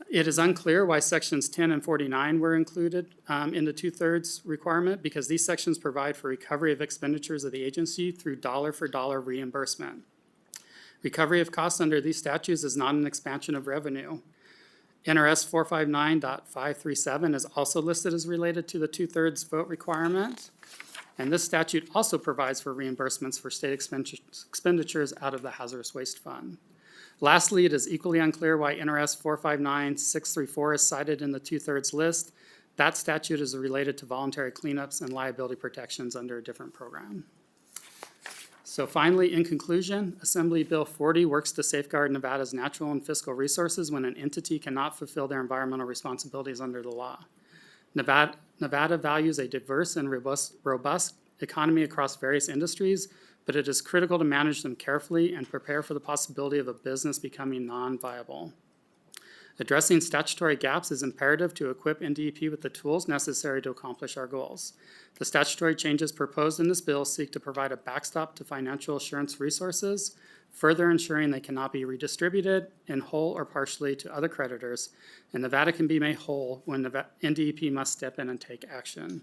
It is unclear why sections 10 and 49 were included in the 2/3 requirement, because these sections provide for recovery of expenditures of the agency through dollar-for-dollar reimbursement. Recovery of costs under these statutes is not an expansion of revenue. NRS 459.537 is also listed as related to the 2/3 vote requirement. And this statute also provides for reimbursements for state expenditures out of the hazardous waste fund. Lastly, it is equally unclear why NRS 459.634 is cited in the 2/3 list. That statute is related to voluntary cleanups and liability protections under a different program. So finally, in conclusion, Assembly Bill 40 works to safeguard Nevada's natural and fiscal resources when an entity cannot fulfill their environmental responsibilities under the law. Nevada values a diverse and robust economy across various industries, but it is critical to manage them carefully and prepare for the possibility of a business becoming non-viable. Addressing statutory gaps is imperative to equip NDEP with the tools necessary to accomplish our goals. The statutory changes proposed in this bill seek to provide a backstop to financial assurance resources, further ensuring they cannot be redistributed in whole or partially to other creditors, and Nevada can be made whole when NDEP must step in and take action.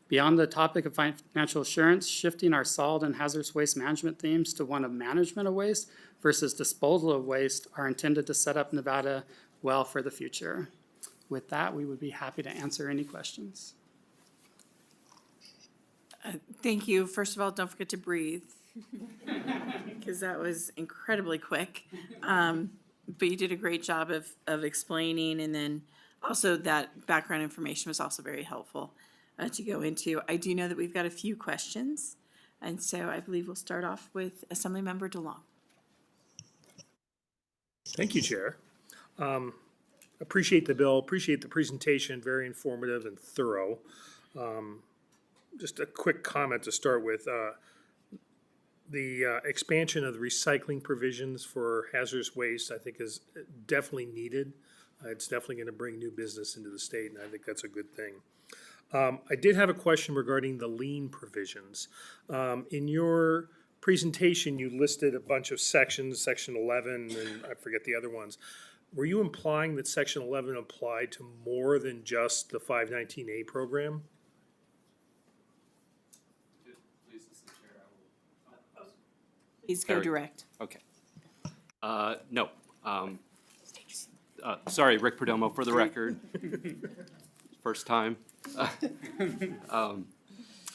Beyond the topic of financial assurance, shifting our solid and hazardous waste management themes to one of management of waste versus disposal of waste are intended to set up Nevada well for the future. With that, we would be happy to answer any questions. Thank you. First of all, don't forget to breathe, because that was incredibly quick. But you did a great job of explaining, and then also that background information was also very helpful to go into. I do know that we've got a few questions, and so I believe we'll start off with Assemblymember DeLong. Thank you, Chair. Appreciate the bill, appreciate the presentation, very informative and thorough. Just a quick comment to start with. The expansion of the recycling provisions for hazardous waste, I think, is definitely needed. It's definitely going to bring new business into the state, and I think that's a good thing. I did have a question regarding the lien provisions. In your presentation, you listed a bunch of sections, Section 11, and I forget the other ones. Were you implying that Section 11 applied to more than just the 519A program? Please go direct. Okay. No. Sorry, Rick Perdomo for the record. First time.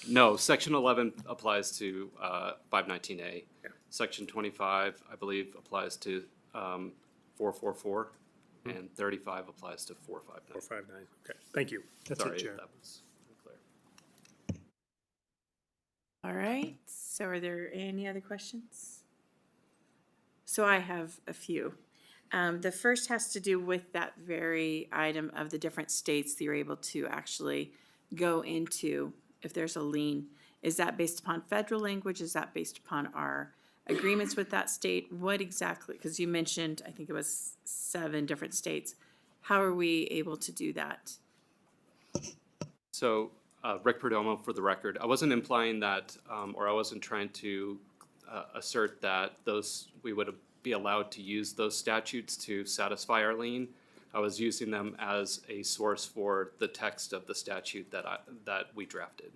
No, Section 11 applies to 519A. Yeah. Section 25, I believe, applies to 444, and 35 applies to 459. 459. Okay, thank you. That's Sorry it, Chair. if that was unclear. All right, so are there any other questions? So I have a few. The first has to do with that very item of the different states that you're able to actually go into if there's a lien. Is that based upon federal language? Is that based upon our agreements with that state? What exactly, because you mentioned, I think it was 7 different states. How are we able to do that? So, Rick Perdomo for the record, I wasn't implying that, or I wasn't trying to assert that we would be allowed to use those statutes to satisfy our lien. I was using them as a source for the text of the statute that we drafted.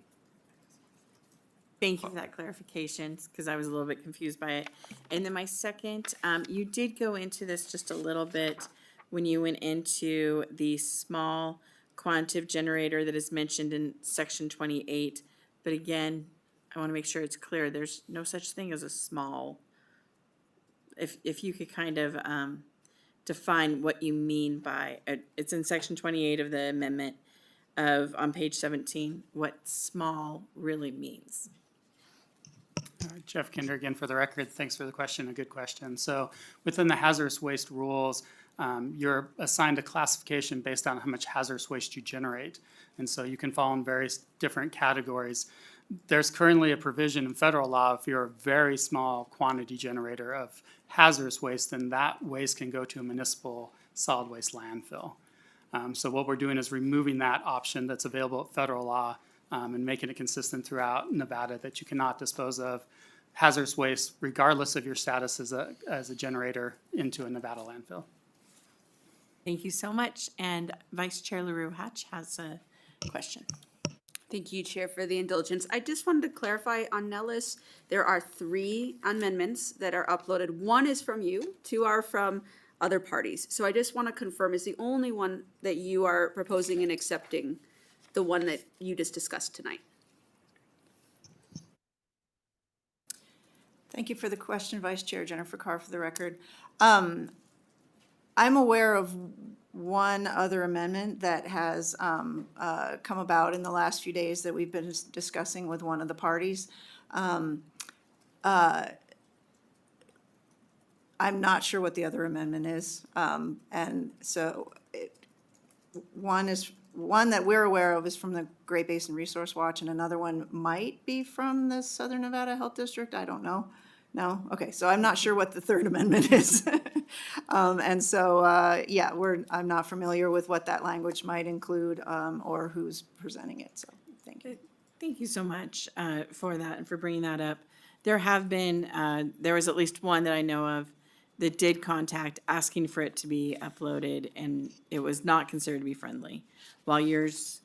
Thank you for that clarification, because I was a little bit confused by it. And then my second, you did go into this just a little bit when you went into the small quantitative generator that is mentioned in Section 28. But again, I want to make sure it's clear, there's no such thing as a small. If you could kind of define what you mean by, it's in Section 28 of the amendment on page 17, what small really means. Jeff Kinder again for the record. Thanks for the question, a good question. So within the hazardous waste rules, you're assigned a classification based on how much hazardous waste you generate. And so you can fall in various different categories. There's currently a provision in federal law, if you're a very small quantity generator of hazardous waste, then that waste can go to a municipal solid waste landfill. So what we're doing is removing that option that's available at federal law and making it consistent throughout Nevada that you cannot dispose of hazardous waste regardless of your status as a generator into a Nevada landfill. Thank you so much. And Vice Chair LaRue Hatch has a question. Thank you, Chair, for the indulgence. I just wanted to clarify on Nellis, there are 3 amendments that are uploaded. 1 is from you, 2 are from other parties. So I just want to confirm, is the only one that you are proposing and accepting the one that you just discussed tonight? Thank you for the question, Vice Chair Jennifer Carr, for the record. I'm aware of one other amendment that has come about in the last few days that we've been discussing with one of the parties. I'm not sure what the other amendment is. And so one that we're aware of is from the Great Basin Resource Watch, and another one might be from the Southern Nevada Health District. I don't know. No? Okay, so I'm not sure what the third amendment is. And so, yeah, I'm not familiar with what that language might include or who's presenting it, so thank you. Thank you so much for that and for bringing that up. There have been, there was at least one that I know of that did contact asking for it to be uploaded, and it was not considered to be friendly. While yours,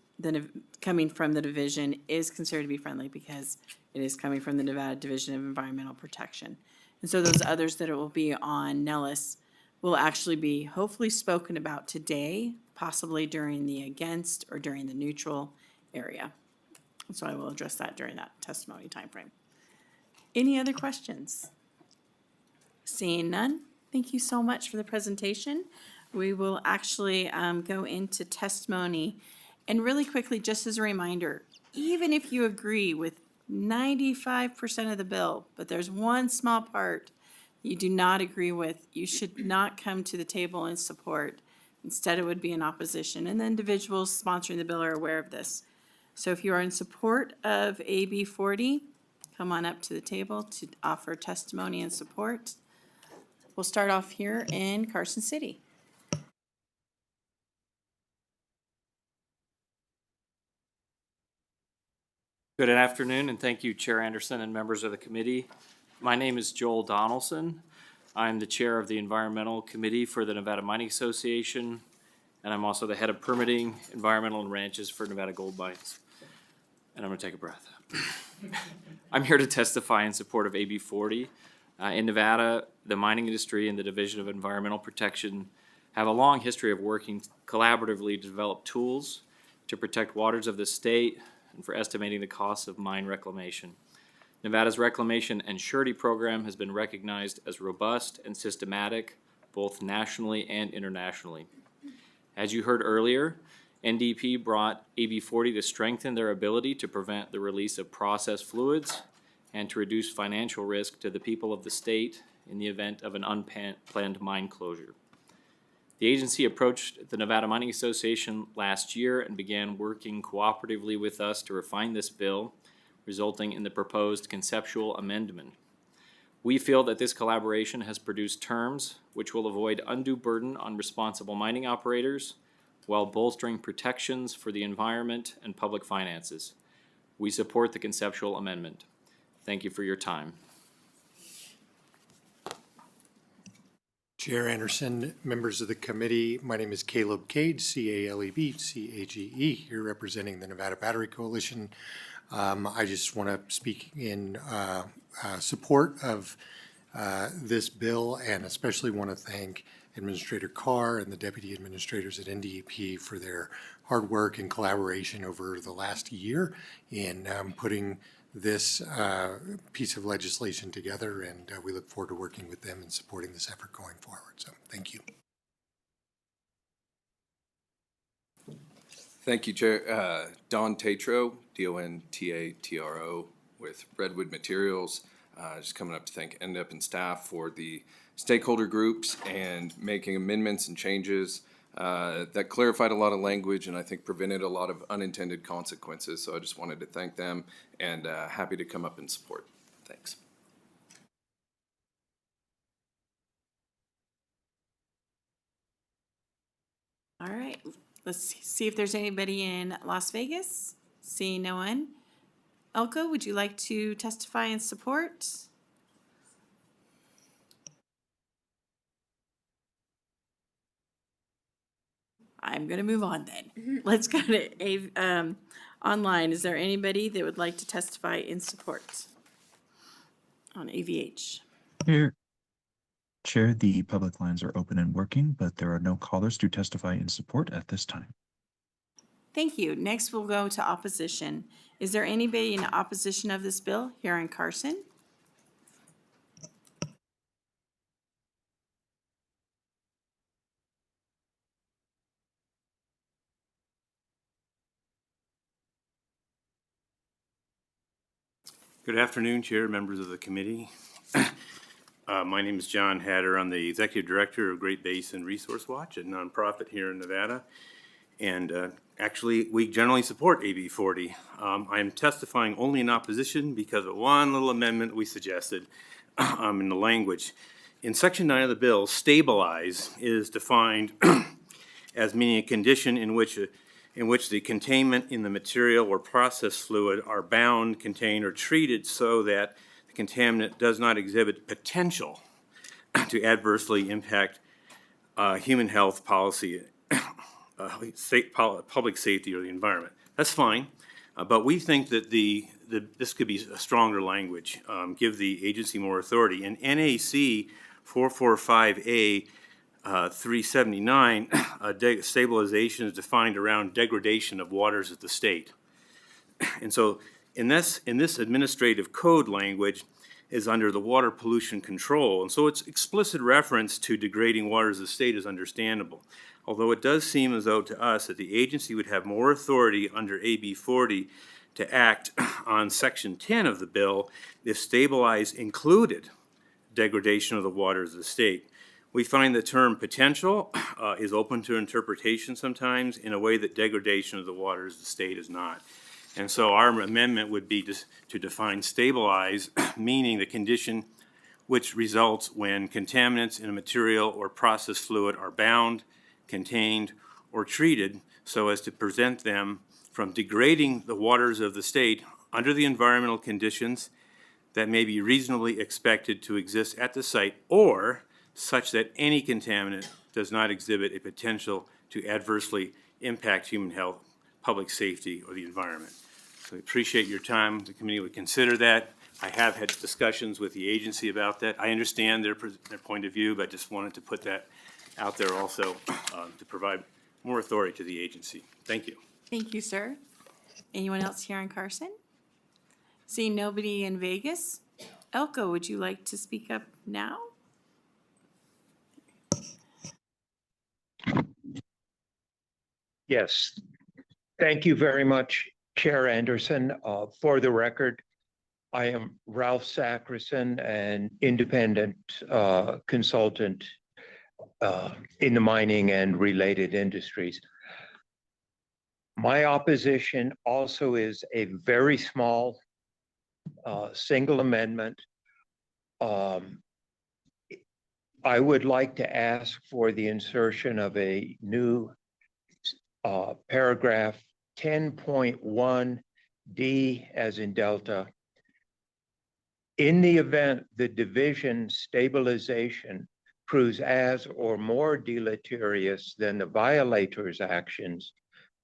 coming from the division, is considered to be friendly because it is coming from the Nevada Division of Environmental Protection. And so those others that it will be on Nellis will actually be hopefully spoken about today, possibly during the against or during the neutral area. So I will address that during that testimony timeframe. Any other questions? Seeing none, thank you so much for the presentation. We will actually go into testimony. And really quickly, just as a reminder, even if you agree with 95% of the bill, but there's one small part you do not agree with, you should not come to the table in support. Instead, it would be in opposition. And the individuals sponsoring the bill are aware of this. So if you are in support of AB 40, come on up to the table to offer testimony and support. We'll start off here in Carson City. Good afternoon, and thank you, Chair Anderson and members of the committee. My name is Joel Donaldson. I'm the chair of the Environmental Committee for the Nevada Mining Association, and I'm also the head of permitting, environmental, and ranches for Nevada Gold Mines. And I'm going to take a breath. I'm here to testify in support of AB 40. In Nevada, the mining industry and the Division of Environmental Protection have a long history of working collaboratively to develop tools to protect waters of the state and for estimating the costs of mine reclamation. Nevada's reclamation and surety program has been recognized as robust and systematic, both nationally and internationally. As you heard earlier, NDP brought AB 40 to strengthen their ability to prevent the release of processed fluids and to reduce financial risk to the people of the state in the event of an unplanned mine closure. The agency approached the Nevada Mining Association last year and began working cooperatively with us to refine this bill, resulting in the proposed conceptual amendment. We feel that this collaboration has produced terms which will avoid undue burden on responsible mining operators while bolstering protections for the environment and public finances. We support the conceptual amendment. Thank you for your time. Chair Anderson, members of the committee, my name is Caleb Cage, C-A-L-E-B, C-A-G-E, here representing the Nevada Battery Coalition. I just want to speak in support of this bill, and especially want to thank Administrator Carr and the deputy administrators at NDEP for their hard work and collaboration over the last year in putting this piece of legislation together, and we look forward to working with them and supporting this effort going forward. So thank you. Thank you, Chair. Don Tatro, D-O-N-T-A-T-R-O, with Redwood Materials. Just coming up to thank NDEP and staff for the stakeholder groups and making amendments and changes that clarified a lot of language and I think prevented a lot of unintended consequences. So I just wanted to thank them and happy to come up and support. Thanks. All right, let's see if there's anybody in Las Vegas. Seeing no one. Elko, would you like to testify in support? I'm going to move on then. Let's go to online. Is there anybody that would like to testify in support on AVH? Chair, the public lines are open and working, but there are no callers to testify in support at this time. Thank you. Next, we'll go to opposition. Is there anybody in opposition of this bill here in Carson? Good afternoon, Chair, members of the committee. My name is John Hatter. I'm the Executive Director of Great Basin Resource Watch, a nonprofit here in Nevada. And actually, we generally support AB 40. I am testifying only in opposition because of one little amendment we suggested in the language. In Section 9 of the bill, stabilize is defined as meaning a condition in which the containment in the material or process fluid are bound, contained, or treated so that the contaminant does not exhibit potential to adversely impact human health policy, public safety, or the environment. That's fine, but we think that this could be a stronger language, give the agency more authority. In NAC 445A 379, stabilization is defined around degradation of waters of the state. And so in this administrative code language is under the water pollution control. And so its explicit reference to degrading waters of the state is understandable. Although it does seem as though to us that the agency would have more authority under AB 40 to act on Section 10 of the bill if stabilize included degradation of the waters of the state. We find the term potential is open to interpretation sometimes in a way that degradation of the waters of the state is not. And so our amendment would be to define stabilize, meaning the condition which results when contaminants in a material or process fluid are bound, contained, or treated so as to prevent them from degrading the waters of the state under the environmental conditions that may be reasonably expected to exist at the site, or such that any contaminant does not exhibit a potential to adversely impact human health, public safety, or the environment. So I appreciate your time. The committee would consider that. I have had discussions with the agency about that. I understand their point of view, but just wanted to put that out there also to provide more authority to the agency. Thank you. Thank you, sir. Anyone else here in Carson? Seeing nobody in Vegas? Elko, would you like to speak up now? Yes, thank you very much, Chair Anderson. For the record, I am Ralph Sacrison, an independent consultant in the mining and related industries. My opposition also is a very small single amendment. I would like to ask for the insertion of a new paragraph 10.1D as in Delta. In the event the division stabilization proves as or more deleterious than the violator's actions,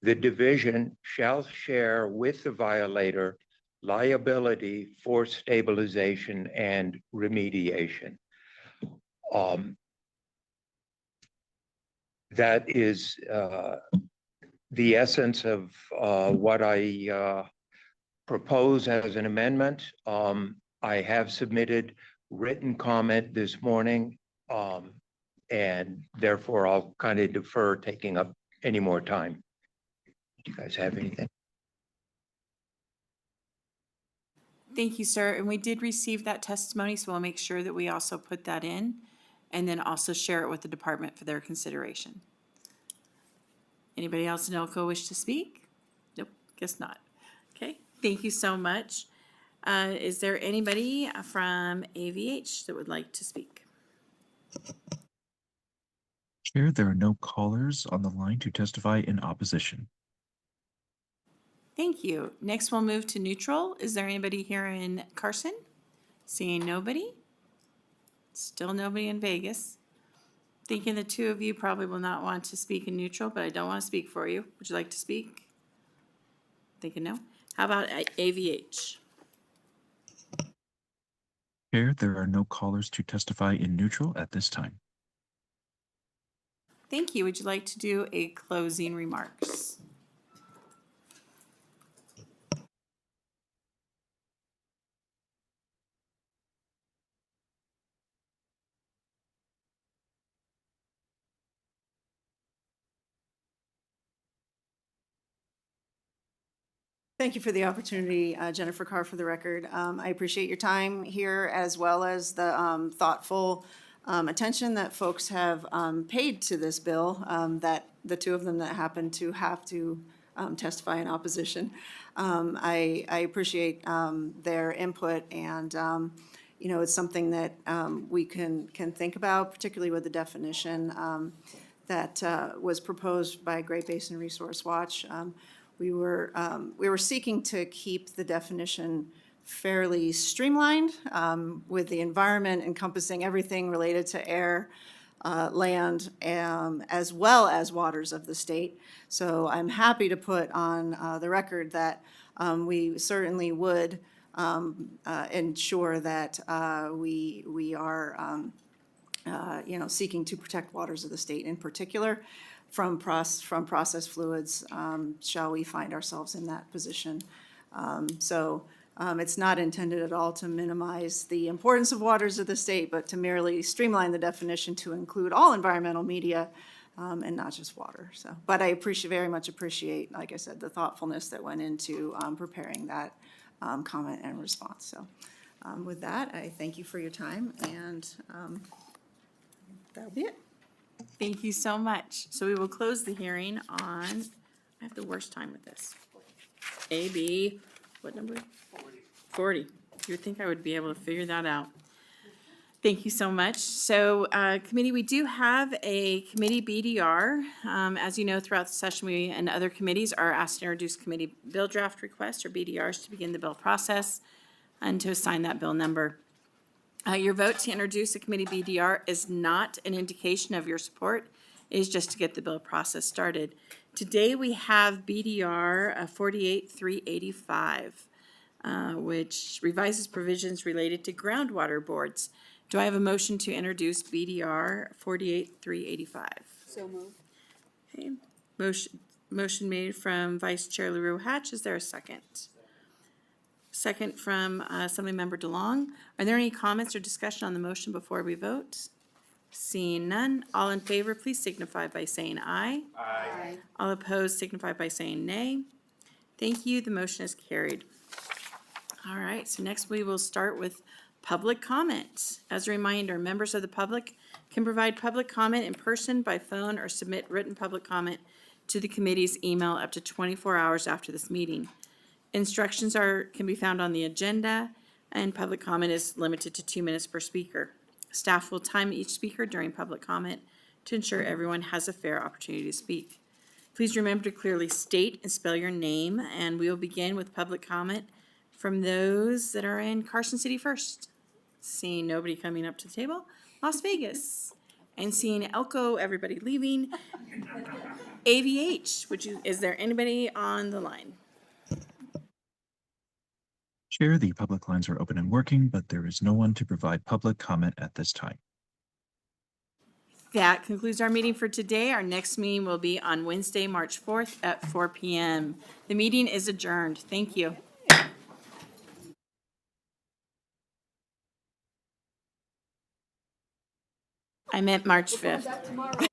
the division shall share with the violator liability for stabilization and remediation. That is the essence of what I propose as an amendment. I have submitted written comment this morning, and therefore I'll kind of defer taking up any more time. Do you guys have anything? Thank you, sir. And we did receive that testimony, so we'll make sure that we also put that in and then also share it with the department for their consideration. Anybody else in Elko wish to speak? Nope, guess not. Okay, thank you so much. Is there anybody from AVH that would like to speak? Chair, there are no callers on the line to testify in opposition. Thank you. Next, we'll move to neutral. Is there anybody here in Carson? Seeing nobody? Still nobody in Vegas. Thinking the two of you probably will not want to speak in neutral, but I don't want to speak for you. Would you like to speak? Thinking no. How about AVH? Chair, there are no callers to testify in neutral at this time. Thank you. Would you like to do a closing remarks? Thank you for the opportunity, Jennifer Carr, for the record. I appreciate your time here, as well as the thoughtful attention that folks have paid to this bill, that the two of them that happen to have to testify in opposition. I appreciate their input, and it's something that we can think about, particularly with the definition that was proposed by Great Basin Resource Watch. We were seeking to keep the definition fairly streamlined, with the environment encompassing everything related to air, land, as well as waters of the state. So I'm happy to put on the record that we certainly would ensure that we are seeking to protect waters of the state in particular from processed fluids, shall we find ourselves in that position. It's not intended at all to minimize the importance of waters of the state, but to merely streamline the definition to include all environmental media, and not just water. But I very much appreciate, like I said, the thoughtfulness that went into preparing that comment and response. So with that, I thank you for your time, and that'll be it. Thank you so much. So we will close the hearing on, I have the worst time with this. AB, what number? 40. You would think I would be able to figure that out. Thank you so much. So, committee, we do have a committee BDR. As you know, throughout the session, we and other committees are asked to introduce committee bill draft requests, or BDRs, to begin the bill process and to assign that bill number. Your vote to introduce a committee BDR is not an indication of your support. It is just to get the bill process started. Today, we have BDR 48385, which revises provisions related to groundwater boards. Do I have a motion to introduce BDR 48385? So moved. Okay. Motion made from Vice Chair LaRue Hatch. Is there a second? Second from Assemblymember DeLong. Are there any comments or discussion on the motion before we vote? Seeing none, all in favor, please signify by saying aye. Aye. All opposed signify by saying nay. Thank you. The motion is carried. All right, so next we will start with public comment. As a reminder, members of the public can provide public comment in person, by phone, or submit written public comment to the committee's email up to 24 hours after this meeting. Instructions can be found on the agenda, and public comment is limited to 2 minutes per speaker. Staff will time each speaker during public comment to ensure everyone has a fair opportunity to speak. Please remember to clearly state and spell your name, and we will begin with public comment from those that are in Carson City first. Seeing nobody coming up to the table, Las Vegas. And seeing Elko, everybody leaving. AVH, is there anybody on the line? Chair, the public lines are open and working, but there is no one to provide public comment at this time. That concludes our meeting for today. Our next meeting will be on Wednesday, March 4th at 4 p.m. The meeting is adjourned. Thank you. I meant March 5th.